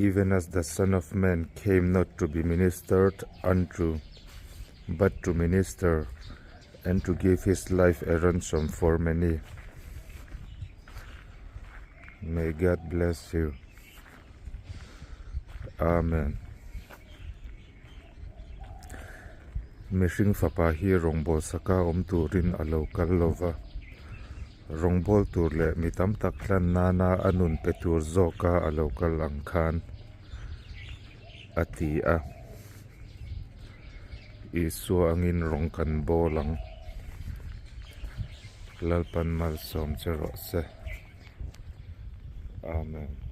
even as the Son of Man came not to be ministered unto, but to minister, and to give his life a ransom for many. May God bless you. Amen. Mishing fapa hi rongbol saka turin alo kalova. Rongbol turle mitam taklan nana anun petur zoka alo kalangkan. Atia. Isu angin rongkan bolang. Lalpan malsawm se. Amen.